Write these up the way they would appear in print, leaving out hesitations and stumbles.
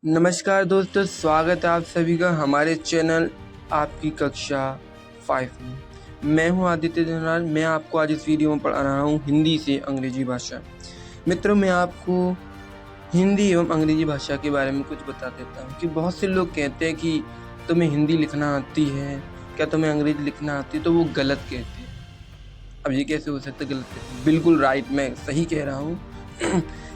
नमस्कार दोस्तों, स्वागत है आप सभी का हमारे चैनल आपकी कक्षा 5 में। मैं हूं आदित्य धनराज। मैं आपको आज इस वीडियो में पढ़ा रहा हूं हिंदी से अंग्रेजी भाषा। मित्रों, मैं आपको हिंदी एवं अंग्रेजी भाषा के बारे में कुछ बता देता हूं कि बहुत से लोग कहते हैं कि तुम्हें हिंदी लिखना आती है, क्या तुम्हें अंग्रेजी लिखना आती है, तो वो गलत कहते हैं। अब ये कैसे हो सकता है गलत कहते हैं? बिल्कुल राइट, मैं सही कह रहा हूँ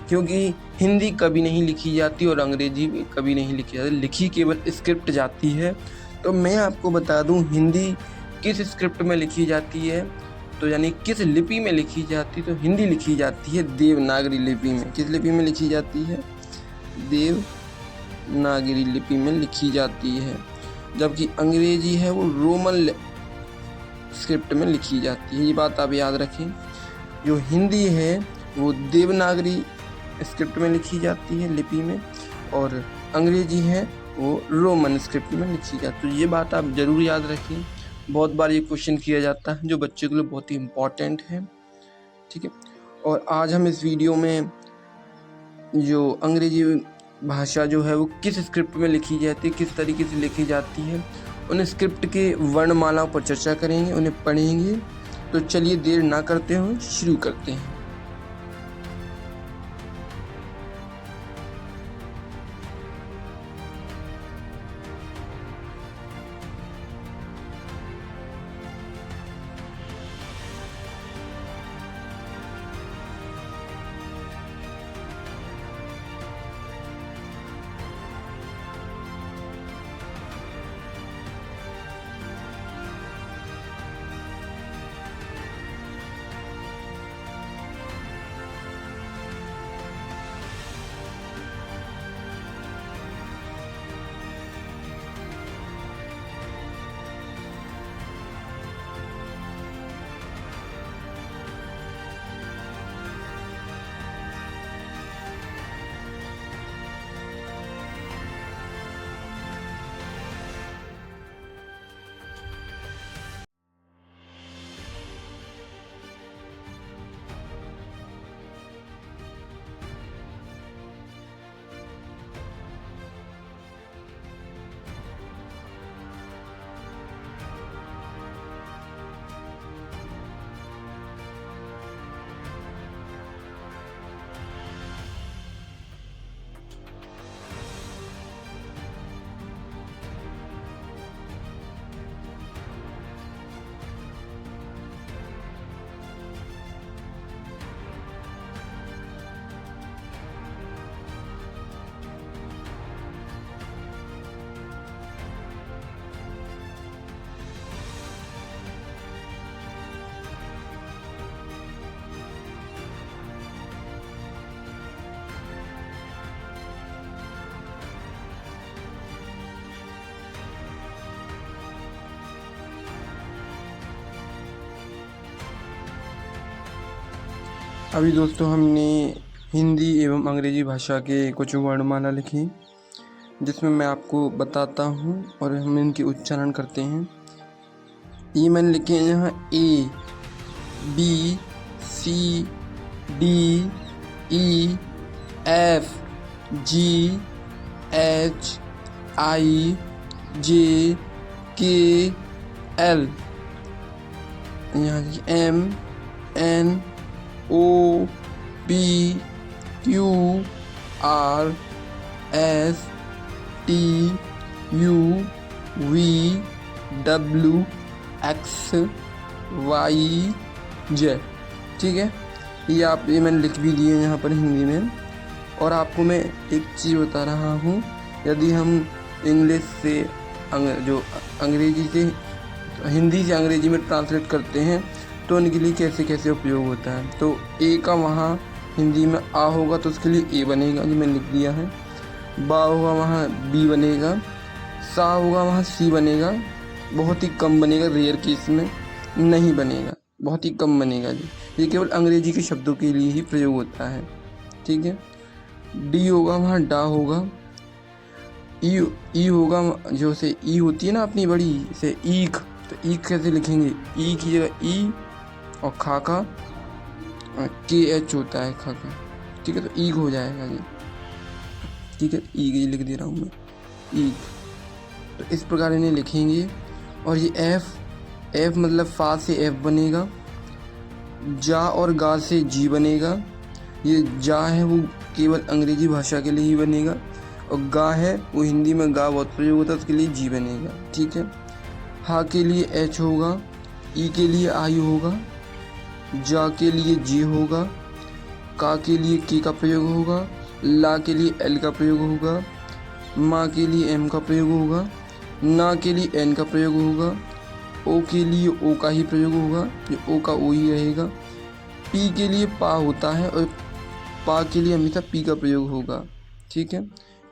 क्योंकि हिंदी कभी नहीं लिखी जाती और अंग्रेजी भी कभी नहीं लिखी जाती, लिखी केवल स्क्रिप्ट जाती है। तो मैं आपको बता दूं हिंदी किस स्क्रिप्ट में लिखी जाती है, तो यानी किस लिपि में लिखी जाती है। तो हिंदी लिखी जाती है देवनागरी लिपि में। किस लिपि में लिखी जाती है? देवनागरी लिपि में लिखी जाती है। जबकि अंग्रेजी है वो रोमन स्क्रिप्ट में लिखी जाती है। ये बात आप याद रखें। जो हिंदी है वो देवनागरी स्क्रिप्ट में लिखी जाती है लिपि में, और अंग्रेजी है वो रोमन स्क्रिप्ट में लिखी जाती है। तो ये बात आप ज़रूर याद रखें। बहुत बार ये क्वेश्चन किया जाता है जो बच्चे के लिए बहुत ही इम्पॉर्टेंट है। ठीक है। और आज हम इस वीडियो में जो अंग्रेजी भाषा जो है वो किस स्क्रिप्ट में लिखी जाती है, किस तरीके से लिखी जाती है, उन स्क्रिप्ट के वर्णमालाओं पर चर्चा करेंगे, उन्हें पढ़ेंगे। तो चलिए देर ना करते हुए शुरू करते हैं। अभी दोस्तों हमने हिंदी एवं अंग्रेजी भाषा के कुछ वर्णमाला लिखी, जिसमें मैं आपको बताता हूँ और हम इनके उच्चारण करते हैं। ये मैंने लिखे हैं यहाँ A B C D E F G H I J K L, यहाँ M N O P Q R S T U V W X Y Z। ठीक है, ये मैंने लिख भी दिए यहाँ पर हिंदी में। और आपको मैं एक चीज़ बता रहा हूँ, यदि हम इंग्लिश से जो अंग्रेजी से हिंदी से अंग्रेजी में ट्रांसलेट करते हैं तो उनके लिए कैसे कैसे उपयोग होता है। तो ए का वहाँ हिंदी में आ होगा तो उसके लिए ए बनेगा, जो मैंने लिख दिया है। बा होगा वहाँ बी बनेगा। सा होगा वहाँ सी बनेगा। बहुत ही कम बनेगा, रेयर केस में नहीं बनेगा, बहुत ही कम बनेगा जी। ये केवल अंग्रेजी के शब्दों के लिए ही प्रयोग होता है। ठीक है। डी होगा वहाँ डा होगा। ई होगा, जो से ई होती है ना अपनी बड़ी से ईख, तो ईख कैसे लिखेंगे? ई की जगह ई और खा का के एच होता है खा का। ठीक है, तो ईख हो जाएगा जी। ठीक है, ईग लिख दे रहा हूँ मैं, ईग। तो इस प्रकार इन्हें लिखेंगे। और ये एफ मतलब फा से एफ बनेगा, जा और गा से जी बनेगा। ये जा है वो केवल अंग्रेजी भाषा के लिए ही बनेगा, और गा है वो हिंदी में गा बहुत प्रयोग होता है, उसके लिए जी बनेगा, ठीक है। हा के लिए एच होगा, ई के लिए आई होगा, जा के लिए जी होगा, का के लिए के का प्रयोग होगा, ला के लिए एल का प्रयोग होगा, मा के लिए एम का प्रयोग होगा, ना के लिए एन का प्रयोग होगा, ओ के लिए ओ का ही प्रयोग होगा, ये ओ का ओ ही रहेगा। पी के लिए पा होता है और पा के लिए हमेशा पी का प्रयोग होगा, ठीक है।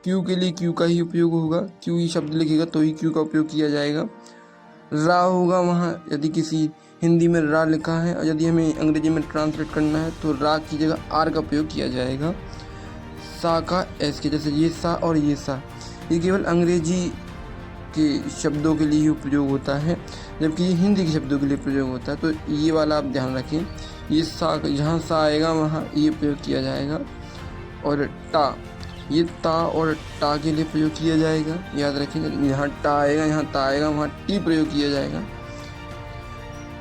क्यू के लिए क्यू का ही उपयोग होगा, क्यू ही शब्द लिखेगा तो ही क्यू का उपयोग किया जाएगा। रा होगा वहाँ यदि किसी हिंदी में रा लिखा है और यदि हमें अंग्रेजी में ट्रांसलेट करना है तो रा की जगह आर का प्रयोग किया जाएगा। सा का एस के, जैसे ये सा और ये सा, ये केवल अंग्रेजी के शब्दों के लिए ही प्रयोग होता है, जबकि ये हिंदी के शब्दों के लिए प्रयोग होता है। तो ये वाला आप ध्यान रखें, ये सा जहाँ सा आएगा वहाँ ये प्रयोग किया जाएगा। और टा, ये ता और टा के लिए प्रयोग किया जाएगा, याद रखेंगे। यहाँ टा आएगा, यहाँ ता आएगा, वहाँ टी प्रयोग किया जाएगा।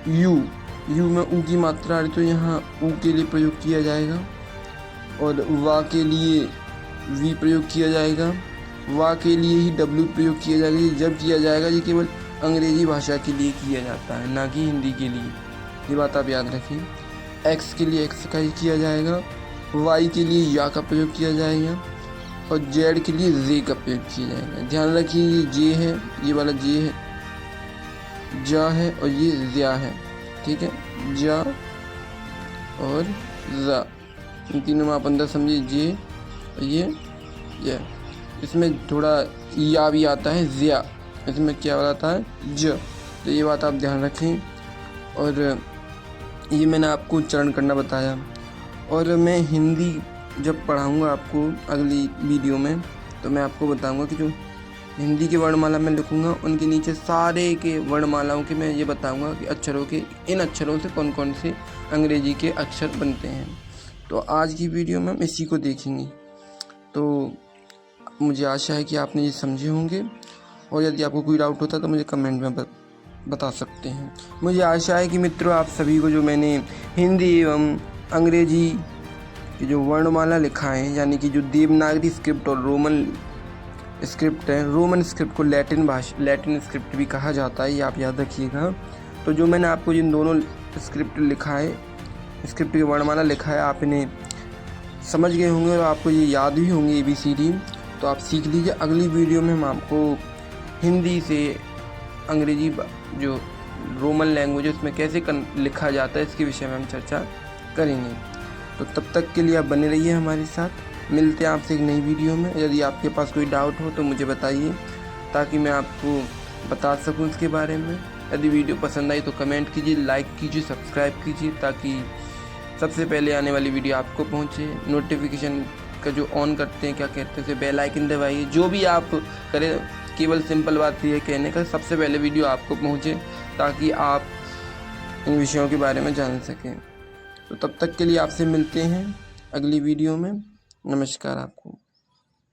यू में ऊ की मात्रा आ रही तो यहाँ ऊ के लिए प्रयोग किया जाएगा। और वा के लिए वी प्रयोग किया जाएगा। वा के लिए ही डब्ल्यू प्रयोग किया जाएगा। ये जब किया जाएगा ये केवल अंग्रेजी भाषा के लिए किया जाता है, ना कि हिंदी के लिए, ये बात आप याद रखें। एक्स के लिए एक्स का ही किया जाएगा, वाई के लिए या का प्रयोग किया जाएगा, और जेड के लिए जे का प्रयोग किया जाएगा। ध्यान रखिए, ये जे है, ये वाला जे है, जा है, और ये ज्या है, ठीक है। जा और जा, इन तीनों में आप अंदर समझिए, जे और ये। इसमें थोड़ा या भी आता है, ज्या, इसमें क्या आता है, ज। तो ये बात आप ध्यान रखें। और ये मैंने आपको उच्चारण करना बताया। और मैं हिंदी जब पढ़ाऊँगा आपको अगली वीडियो में, तो मैं आपको बताऊँगा कि जो हिंदी के वर्णमाला में लिखूँगा उनके नीचे सारे के वर्णमालाओं के मैं ये बताऊँगा कि अक्षरों के, इन अक्षरों से कौन कौन से अंग्रेजी के अक्षर बनते हैं। तो आज की वीडियो में हम इसी को देखेंगे। तो मुझे आशा है कि आपने ये समझे होंगे, और यदि आपको कोई डाउट होता है तो मुझे कमेंट में बता सकते हैं। मुझे आशा है कि मित्रों आप सभी को जो मैंने हिंदी एवं अंग्रेजी की जो वर्णमाला लिखा है, यानी कि जो देवनागरी स्क्रिप्ट और रोमन स्क्रिप्ट है, रोमन स्क्रिप्ट को लैटिन स्क्रिप्ट भी कहा जाता है, ये आप याद रखिएगा। तो जो मैंने आपको जिन दोनों स्क्रिप्ट लिखा है, स्क्रिप्ट की वर्णमाला लिखा है, आप इन्हें समझ गए होंगे और आपको ये याद भी होंगे ABCD। तो आप सीख लीजिए। अगली वीडियो में हम आपको हिंदी से अंग्रेजी जो रोमन लैंग्वेज है उसमें कैसे लिखा जाता है, इसके विषय में हम चर्चा करेंगे। तो तब तक के लिए आप बने रहिए हमारे साथ। मिलते हैं आपसे एक नई वीडियो में। यदि आपके पास कोई डाउट हो तो मुझे बताइए, ताकि मैं आपको बता सकूं इसके बारे में। यदि वीडियो पसंद आई तो कमेंट कीजिए, लाइक कीजिए, सब्सक्राइब कीजिए, ताकि सबसे पहले आने वाली वीडियो आपको पहुंचे। नोटिफिकेशन का जो ऑन करते हैं, क्या कहते हैं, बेल आइकन दबाइए। जो भी आप करें, केवल सिंपल बात ये कहने का, सबसे पहले वीडियो आपको पहुंचे, ताकि आप इन विषयों के बारे में जान सकें। तो तब तक के लिए आपसे मिलते हैं अगली वीडियो में। नमस्कार आपको।